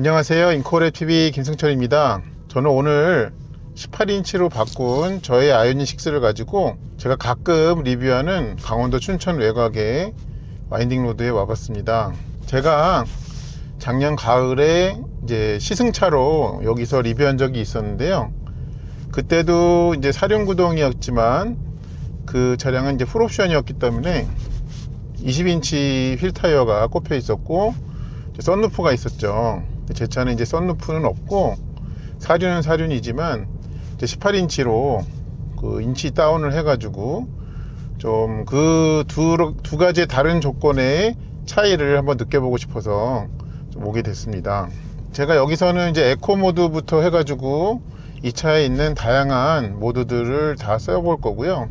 안녕하세요. 인코레 TV 김승철입니다. 저는 오늘 18인치로 바꾼 저의 아이오닉 6를 가지고 제가 가끔 리뷰하는 강원도 춘천 외곽의 와인딩 로드에 와봤습니다. 제가 작년 가을에 이제 시승차로 여기서 리뷰한 적이 있었는데요. 그때도 이제 사륜구동이었지만 그 차량은 이제 풀옵션이었기 때문에 20인치 휠 타이어가 꼽혀 있었고 썬루프가 있었죠. 제 차는 이제 썬루프는 없고 사륜은 사륜이지만 이제 18인치로 그 인치 다운을 해가지고 좀 그 두 가지의 다른 조건의 차이를 한번 느껴보고 싶어서 좀 오게 됐습니다. 제가 여기서는 이제 에코 모드부터 해가지고 이 차에 있는 다양한 모드들을 다 써볼 거고요.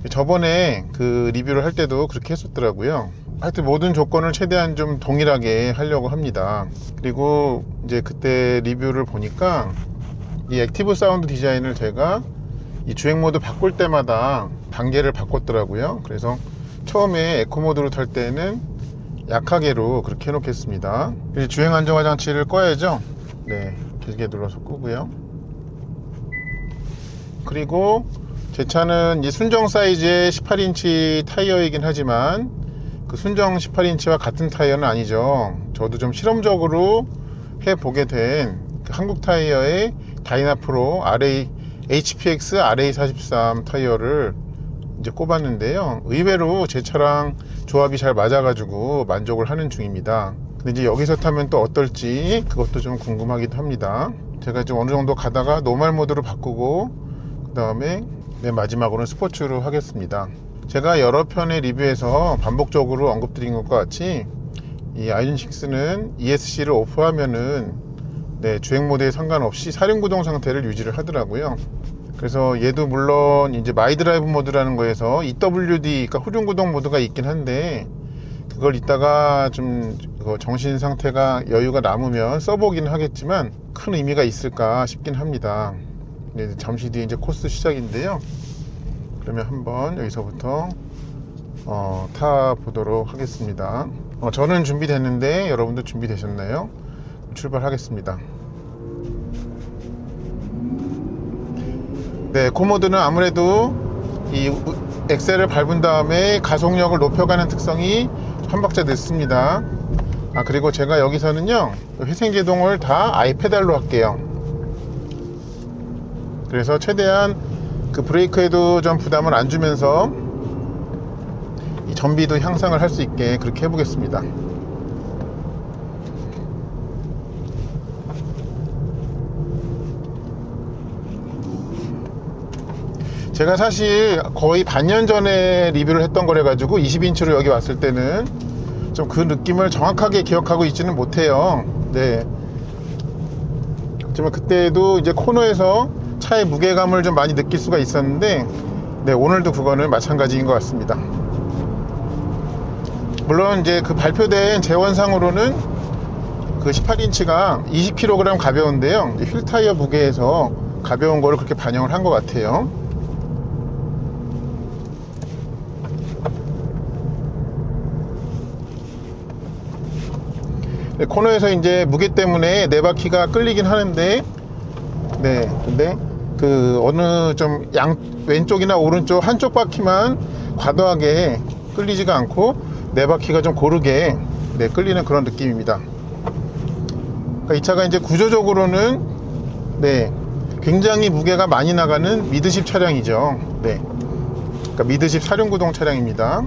저번에 그 리뷰를 할 때도 그렇게 했었더라고요. 하여튼 모든 조건을 최대한 좀 동일하게 하려고 합니다. 그리고 이제 그때 리뷰를 보니까 이 액티브 사운드 디자인을 제가 이 주행 모드 바꿀 때마다 단계를 바꿨더라고요. 그래서 처음에 에코 모드로 탈 때는 약하게로 그렇게 해놓겠습니다. 이제 주행 안정화 장치를 꺼야죠. 네, 길게 눌러서 끄고요. 그리고 제 차는 이 순정 사이즈의 18인치 타이어이긴 하지만 그 순정 18인치와 같은 타이어는 아니죠. 저도 좀 실험적으로 해보게 된 그 한국 타이어의 다이나프로 HPX RA43 타이어를 이제 꼽았는데요. 의외로 제 차랑 조합이 잘 맞아가지고 만족을 하는 중입니다. 근데 이제 여기서 타면 또 어떨지 그것도 좀 궁금하기도 합니다. 제가 좀 어느 정도 가다가 노멀 모드로 바꾸고 그 다음에 맨 마지막으로는 스포츠로 하겠습니다. 제가 여러 편의 리뷰에서 반복적으로 언급드린 것과 같이 이 아이오닉 6는 ESC를 오프하면은 주행 모드에 상관없이 사륜구동 상태를 유지를 하더라고요. 그래서 얘도 물론 이제 마이 드라이브 모드라는 거에서 EWD, 그러니까 후륜구동 모드가 있긴 한데 그걸 이따가 좀 정신 상태가 여유가 남으면 써보긴 하겠지만 큰 의미가 있을까 싶긴 합니다. 잠시 뒤에 이제 코스 시작인데요. 그러면 한번 여기서부터 타보도록 하겠습니다. 저는 준비됐는데 여러분도 준비되셨나요? 출발하겠습니다. 네, 에코모드는 아무래도 이 엑셀을 밟은 다음에 가속력을 높여가는 특성이 한 박자 늦습니다. 그리고 제가 여기서는요 회생제동을 다 아이페달로 할게요. 그래서 최대한 그 브레이크에도 좀 부담을 안 주면서 이 전비도 향상을 할 수 있게 그렇게 해보겠습니다. 제가 사실 거의 반년 전에 리뷰를 했던 거래 가지고 20인치로 여기 왔을 때는 좀 그 느낌을 정확하게 기억하고 있지는 못해요. 네. 하지만 그때도 이제 코너에서 차의 무게감을 좀 많이 느낄 수가 있었는데 오늘도 그거는 마찬가지인 것 같습니다. 물론 이제 그 발표된 재원상으로는 그 18인치가 20kg 가벼운데요. 휠 타이어 무게에서 가벼운 거를 그렇게 반영을 한 것 같아요. 코너에서 이제 무게 때문에 네 바퀴가 끌리긴 하는데 근데 그 어느 좀 왼쪽이나 오른쪽 한쪽 바퀴만 과도하게 끌리지가 않고 네 바퀴가 좀 고르게 끌리는 그런 느낌입니다. 그러니까 이 차가 이제 구조적으로는 굉장히 무게가 많이 나가는 미드십 차량이죠. 그러니까 미드십 사륜구동 차량입니다.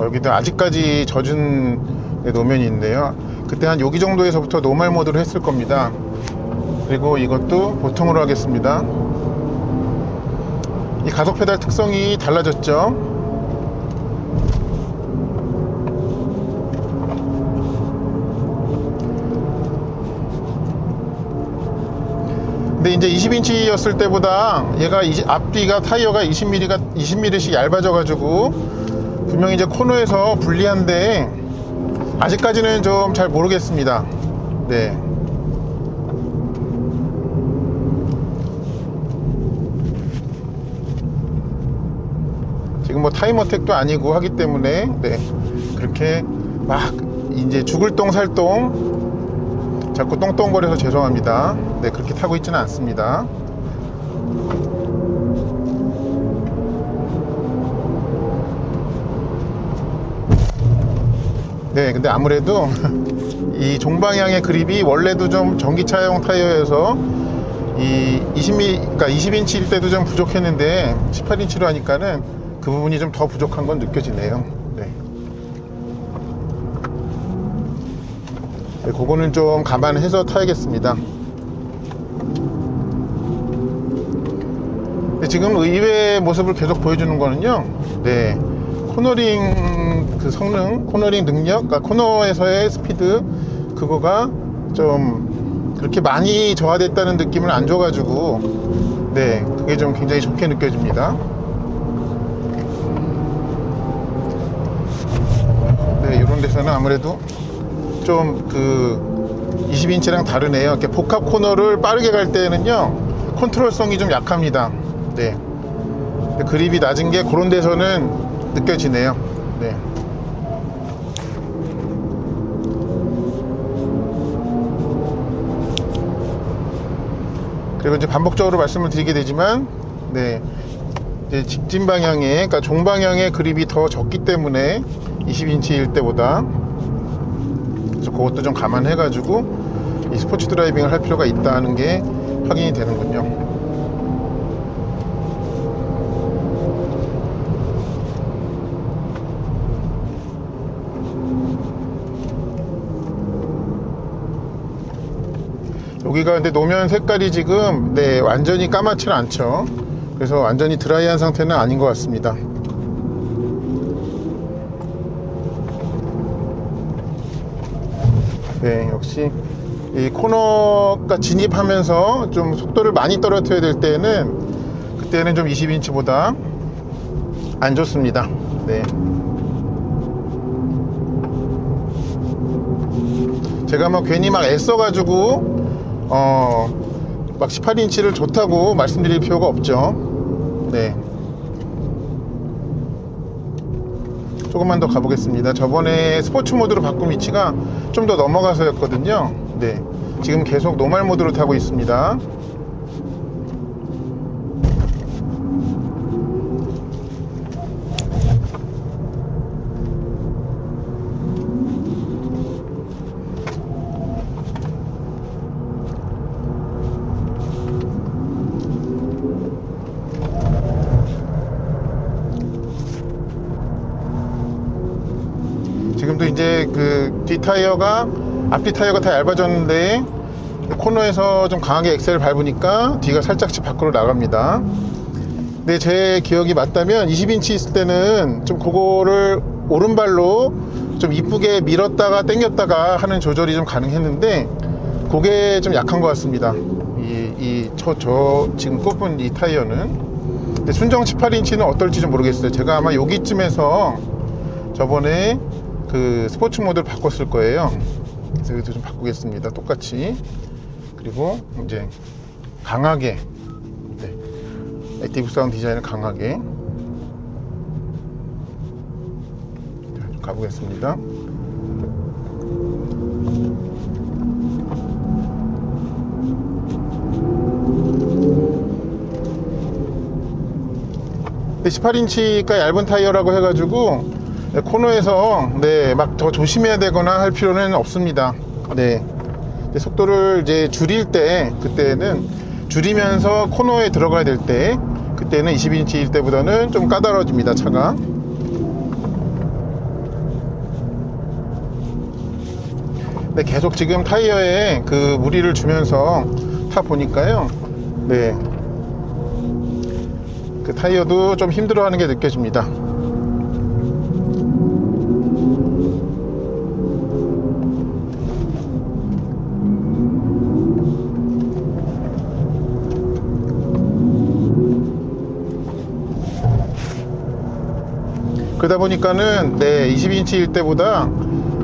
여기도 아직까지 젖은 노면이 있는데요. 그때 한 여기 정도에서부터 노멀 모드로 했을 겁니다. 그리고 이것도 보통으로 하겠습니다. 이 가속 페달 특성이 달라졌죠. 근데 이제 20인치였을 때보다 얘가 앞뒤가 타이어가 20mm씩 얇아져 가지고 분명히 이제 코너에서 불리한데 아직까지는 좀 잘 모르겠습니다. 지금 뭐 타임어택도 아니고 하기 때문에 네, 그렇게 막 이제 죽을 똥 살 똥 자꾸 똥똥거려서 죄송합니다. 네, 그렇게 타고 있지는 않습니다. 네, 근데 아무래도 이 종방향의 그립이 원래도 좀 전기차용 타이어여서 이 그러니까 20인치일 때도 좀 부족했는데 18인치로 하니까는 그 부분이 좀 더 부족한 건 느껴지네요. 네. 네, 그거는 좀 감안해서 타야겠습니다. 네, 지금 의외의 모습을 계속 보여주는 거는요. 네. 코너링 그 성능, 코너링 능력, 그러니까 코너에서의 스피드 그거가 좀 그렇게 많이 저하됐다는 느낌을 안 줘가지고 네, 그게 좀 굉장히 좋게 느껴집니다. 네, 이런 데서는 아무래도 좀 그 20인치랑 다르네요. 이렇게 복합 코너를 빠르게 갈 때는요 컨트롤성이 좀 약합니다. 네, 그립이 낮은 게 그런 데서는 느껴지네요. 네. 그리고 이제 반복적으로 말씀을 드리게 되지만, 네, 이제 직진 방향에, 그러니까 종방향의 그립이 더 적기 때문에 20인치일 때보다, 그래서 그것도 좀 감안해가지고 이 스포츠 드라이빙을 할 필요가 있다는 게 확인이 되는군요. 여기가 근데 노면 색깔이 지금 네, 완전히 까맣지는 않죠. 그래서 완전히 드라이한 상태는 아닌 것 같습니다. 네, 역시 이 코너가 진입하면서 좀 속도를 많이 떨어뜨려야 될 때는 그때는 좀 20인치보다 안 좋습니다. 네. 제가 막 괜히 막 애써가지고 막 18인치를 좋다고 말씀드릴 필요가 없죠. 네. 조금만 더 가보겠습니다. 저번에 스포츠 모드로 바꾼 위치가 좀 더 넘어가서였거든요. 네. 지금 계속 노멀 모드로 타고 있습니다. 지금도 이제 그 뒷타이어가 앞뒤 타이어가 다 얇아졌는데 코너에서 좀 강하게 엑셀을 밟으니까 뒤가 살짝씩 밖으로 나갑니다. 근데 제 기억이 맞다면 20인치 있을 때는 좀 그거를 오른발로 좀 이쁘게 밀었다가 당겼다가 하는 조절이 좀 가능했는데 그게 좀 약한 것 같습니다. 저 지금 꼽은 이 타이어는. 근데 순정 18인치는 어떨지 좀 모르겠어요. 제가 아마 여기쯤에서 저번에 그 스포츠 모드를 바꿨을 거예요. 그래서 이것도 좀 바꾸겠습니다. 똑같이. 그리고 이제 강하게, 네, 액티브 사운드 디자인을 강하게 좀 가보겠습니다. 네, 18인치가 얇은 타이어라고 해가지고 네, 코너에서 네, 막 더 조심해야 되거나 할 필요는 없습니다. 네. 속도를 이제 줄일 때, 그때는 줄이면서 코너에 들어가야 될 때, 그때는 20인치일 때보다는 좀 까다로워집니다, 차가. 네, 계속 지금 타이어에 그 무리를 주면서 타 보니까요. 네. 그 타이어도 좀 힘들어하는 게 느껴집니다. 그러다 보니까는 네, 20인치일 때보다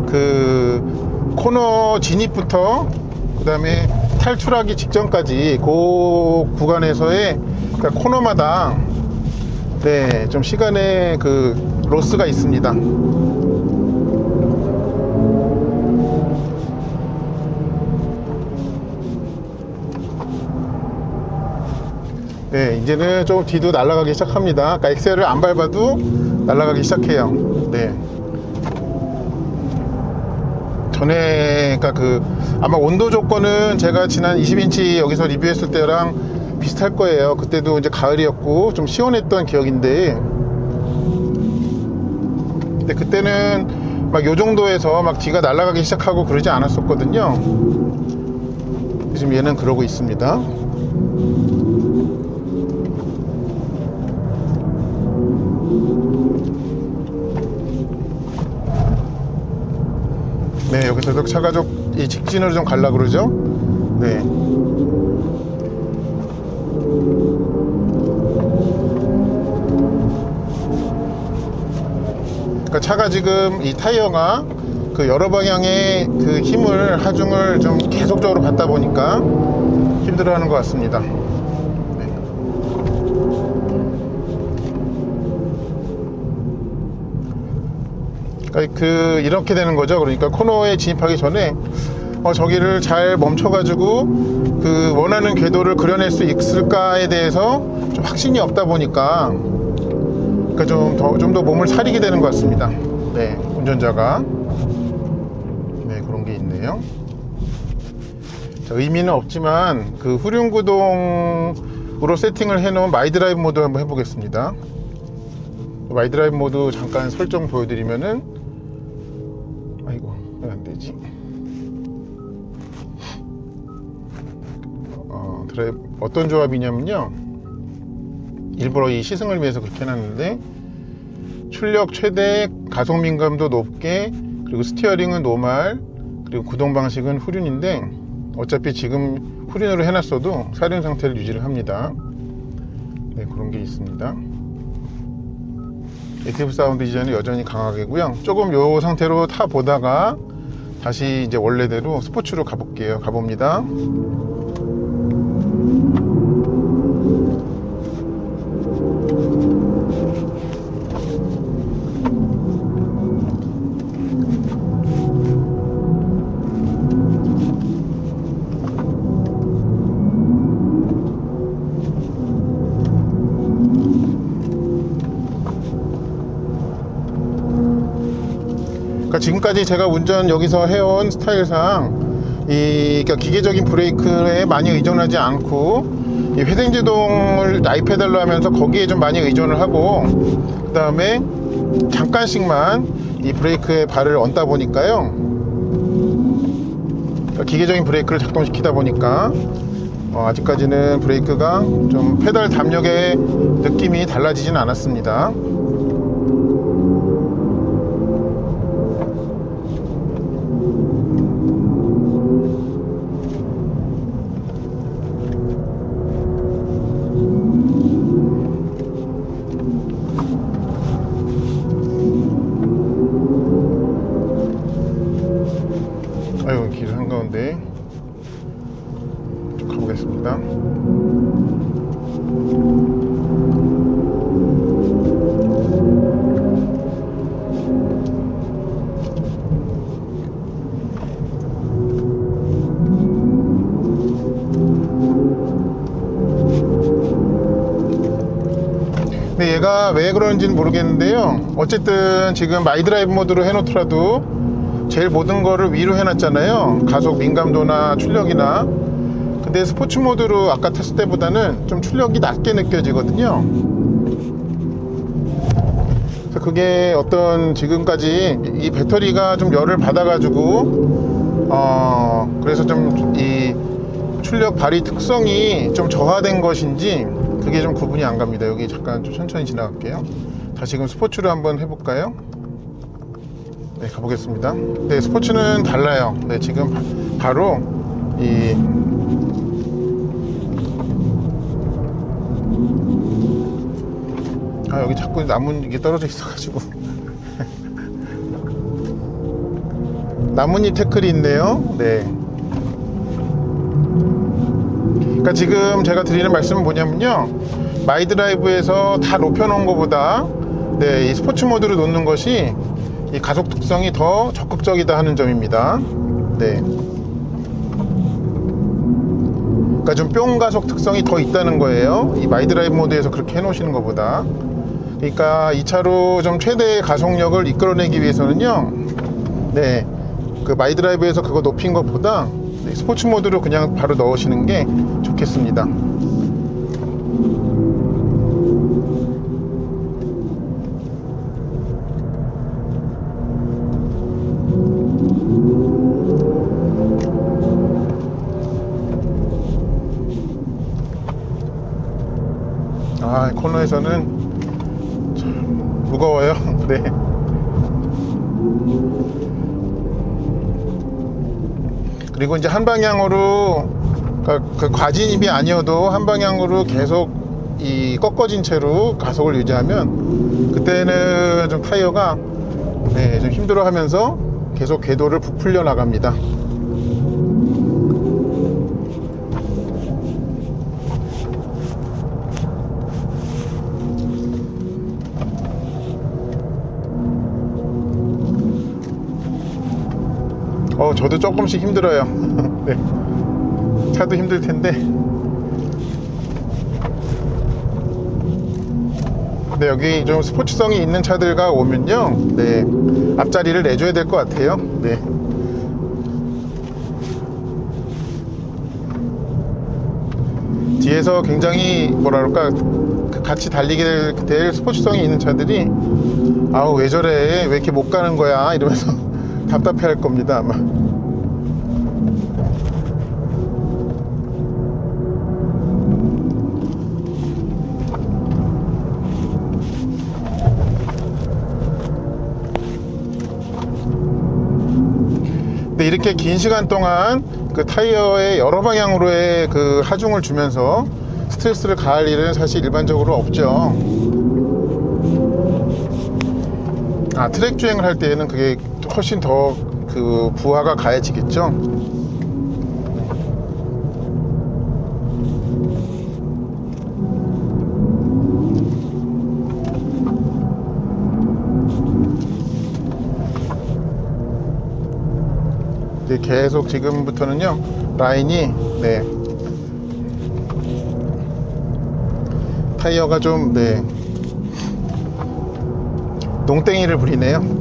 그 코너 진입부터 그 다음에 탈출하기 직전까지 그 구간에서의 그러니까 코너마다 네, 좀 시간에 그 로스가 있습니다. 네, 이제는 좀 뒤도 날아가기 시작합니다. 아까 엑셀을 안 밟아도 날아가기 시작해요. 네. 전에, 그러니까 그 아마 온도 조건은 제가 지난 20인치 여기서 리뷰했을 때랑 비슷할 거예요. 그때도 이제 가을이었고 좀 시원했던 기억인데, 근데 그때는 막 요 정도에서 막 뒤가 날아가기 시작하고 그러지 않았었거든요. 지금 얘는 그러고 있습니다. 네, 여기서도 차가 좀 이 직진으로 좀 가려고 그러죠. 네. 그러니까 차가 지금 이 타이어가 그 여러 방향의 그 힘을 하중을 좀 계속적으로 받다 보니까 힘들어하는 것 같습니다. 네. 그러니까 그 이렇게 되는 거죠. 그러니까 코너에 진입하기 전에 저기를 잘 멈춰가지고 그 원하는 궤도를 그려낼 수 있을까에 대해서 좀 확신이 없다 보니까 그러니까 좀 더 몸을 사리게 되는 것 같습니다. 네, 운전자가. 네, 그런 게 있네요. 자, 의미는 없지만 그 후륜구동으로 세팅을 해놓은 마이드라이브 모드 한번 해보겠습니다. 마이드라이브 모드 잠깐 설정 보여드리면은, 아이고 왜 안되지? 드라이브 어떤 조합이냐면요, 일부러 이 시승을 위해서 그렇게 해놨는데, 출력 최대, 가속 민감도 높게, 그리고 스티어링은 노말, 그리고 구동 방식은 후륜인데, 어차피 지금 후륜으로 해놨어도 사륜 상태를 유지를 합니다. 네, 그런 게 있습니다. 액티브 사운드 디자인은 여전히 강하게고요. 조금 요 상태로 타 보다가 다시 이제 원래대로 스포츠로 가봅니다. 그러니까 지금까지 제가 운전 여기서 해온 스타일상 그러니까 기계적인 브레이크에 많이 의존하지 않고 이 회생제동을 나이페달로 하면서 거기에 좀 많이 의존을 하고, 그 다음에 잠깐씩만 이 브레이크에 발을 얹다 보니까요, 그러니까 기계적인 브레이크를 작동시키다 보니까 아직까지는 브레이크가 좀 페달 담력의 느낌이 달라지진 않았습니다. 아유, 길 한가운데 좀 가보겠습니다. 근데 얘가 왜 그런지는 모르겠는데요, 어쨌든 지금 마이드라이브 모드로 해놓더라도 제일 모든 거를 위로 해놨잖아요. 가속 민감도나 출력이나. 근데 스포츠 모드로 아까 탔을 때보다는 좀 출력이 낮게 느껴지거든요. 그래서 그게 어떤 지금까지 이 배터리가 좀 열을 받아가지고 그래서 좀 이 출력 발휘 특성이 좀 저하된 것인지 그게 좀 구분이 안 갑니다. 여기 잠깐 좀 천천히 지나갈게요. 다시금 스포츠로 한번 해볼까요? 네, 가보겠습니다. 네, 스포츠는 달라요. 네, 지금 바로 여기 자꾸 나뭇잎이 떨어져 있어가지고 나뭇잎 태클이 있네요. 네. 그러니까 지금 제가 드리는 말씀은 뭐냐면요, 마이드라이브에서 다 높여놓은 것보다 이 스포츠 모드로 놓는 것이 이 가속 특성이 더 적극적이다 하는 점입니다. 그러니까 좀 뿅 가속 특성이 더 있다는 거예요. 이 마이드라이브 모드에서 그렇게 해놓으시는 것보다. 그러니까 이 차로 좀 최대의 가속력을 이끌어내기 위해서는요, 그 마이드라이브에서 그거 높인 것보다 스포츠 모드로 그냥 바로 넣으시는 게 좋겠습니다. 코너에서는 참 무거워요. 그리고 이제 한 방향으로, 그 과진입이 아니어도 한 방향으로 계속 이 꺾어진 채로 가속을 유지하면 그때는 좀 타이어가 좀 힘들어하면서 계속 궤도를 부풀려 나갑니다. 저도 조금씩 힘들어요. 차도 힘들 텐데. 여기 좀 스포츠성이 있는 차들과 오면요, 앞자리를 내줘야 될 것 같아요. 뒤에서 굉장히 뭐랄까 같이 달리게 될 스포츠성이 있는 차들이 왜 저래, 왜 이렇게 못 가는 거야 이러면서 답답해 할 겁니다, 아마. 근데 이렇게 긴 시간 동안 그 타이어의 여러 방향으로의 그 하중을 주면서 스트레스를 가할 일은 사실 일반적으로 없죠. 트랙 주행을 할 때에는 그게 훨씬 더 그 부하가 가해지겠죠. 계속 지금부터는요, 라인이 타이어가 좀 농땡이를 부리네요.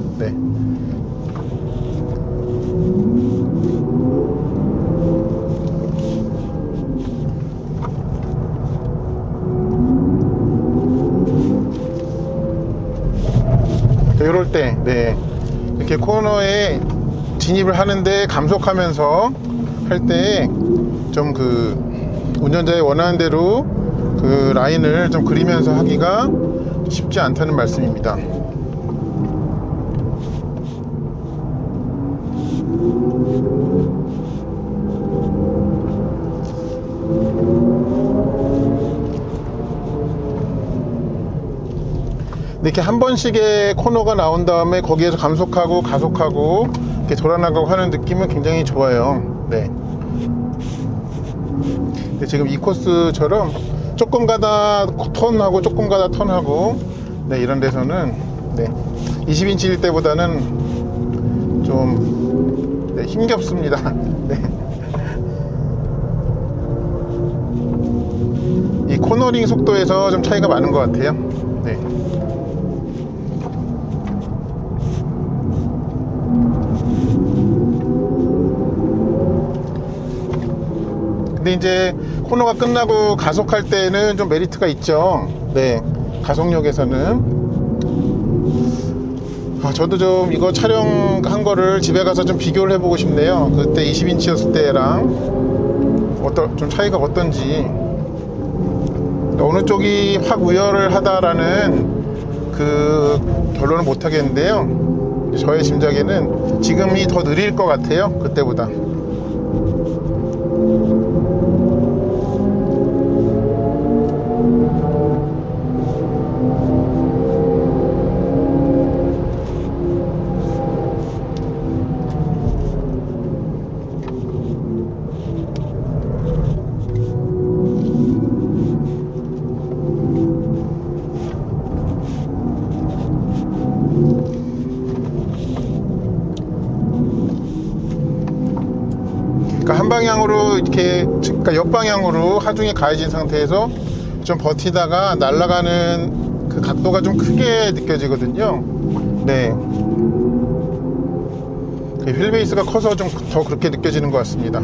이럴 때 이렇게 코너에 진입을 하는데 감속하면서 할 때 좀 그 운전자의 원하는 대로 그 라인을 좀 그리면서 하기가 쉽지 않다는 말씀입니다. 이렇게 한 번씩의 코너가 나온 다음에 거기에서 감속하고 가속하고 이렇게 돌아나가고 하는 느낌은 굉장히 좋아요. 근데 지금 이 코스처럼 조금 가다 턴하고 조금 가다 턴하고 이런 데서는 20인치일 때보다는 좀 힘겹습니다. 이 코너링 속도에서 좀 차이가 많은 것 같아요. 근데 이제 코너가 끝나고 가속할 때는 좀 메리트가 있죠. 가속력에서는. 저도 좀 이거 촬영한 거를 집에 가서 좀 비교를 해보고 싶네요. 그때 20인치였을 때랑 좀 차이가 어떤지, 어느 쪽이 확 우열을 하다라는 그 결론은 못 하겠는데요, 저의 짐작에는 지금이 더 느릴 것 같아요, 그때보다. 반방향으로 이렇게, 그러니까 옆방향으로 하중이 가해진 상태에서 좀 버티다가 날아가는 그 각도가 좀 크게 느껴지거든요. 네. 휠베이스가 커서 좀 더 그렇게 느껴지는 것 같습니다.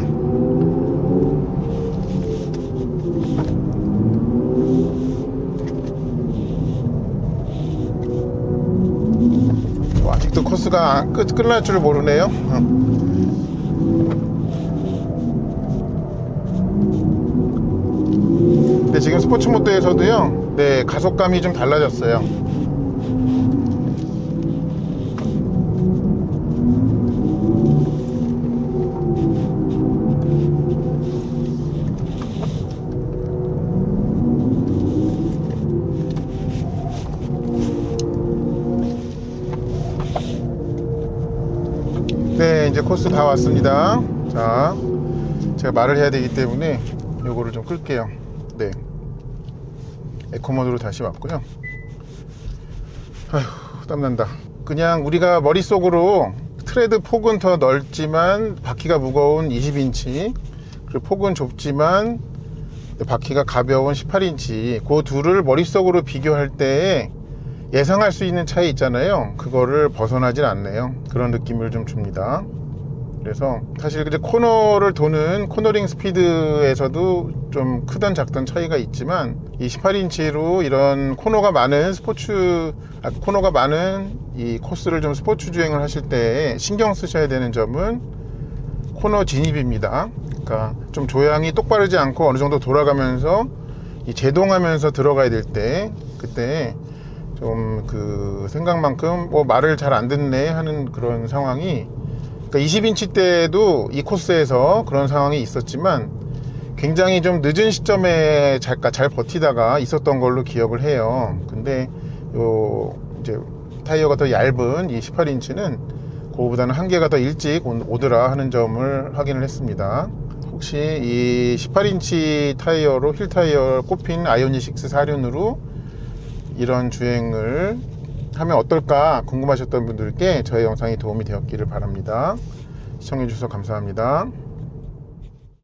아직도 코스가 끝날 줄 모르네요. 근데 지금 스포츠 모드에서도요, 네, 가속감이 좀 달라졌어요. 네, 이제 코스 다 왔습니다. 자, 제가 말을 해야 되기 때문에 요거를 좀 끌게요. 네, 에코모드로 다시 왔고요. 아휴, 땀난다. 그냥 우리가 머릿속으로 트레드 폭은 더 넓지만 바퀴가 무거운 20인치, 그리고 폭은 좁지만 바퀴가 가벼운 18인치, 그 둘을 머릿속으로 비교할 때 예상할 수 있는 차이 있잖아요. 그거를 벗어나질 않네요. 그런 느낌을 좀 줍니다. 그래서 사실 이제 코너를 도는 코너링 스피드에서도 좀 크던 작던 차이가 있지만, 이 18인치로 이런 코너가 많은 코너가 많은 이 코스를 좀 스포츠 주행을 하실 때 신경 쓰셔야 되는 점은 코너 진입입니다. 그러니까 좀 조향이 똑바르지 않고 어느 정도 돌아가면서 이 제동하면서 들어가야 될 때, 그때 좀 그 생각만큼 말을 잘 안 듣네 하는 그런 상황이, 그러니까 20인치 때도 이 코스에서 그런 상황이 있었지만 굉장히 좀 늦은 시점에 잘 버티다가 있었던 걸로 기억을 해요. 근데 요 이제 타이어가 더 얇은 이 18인치는 그거보다는 한 개가 더 일찍 오더라 하는 점을 확인을 했습니다. 혹시 이 18인치 타이어로 휠 타이어 꼽힌 아이오닉 6 4륜으로 이런 주행을 하면 어떨까 궁금하셨던 분들께 저의 영상이 도움이 되었기를 바랍니다. 시청해 주셔서 감사합니다.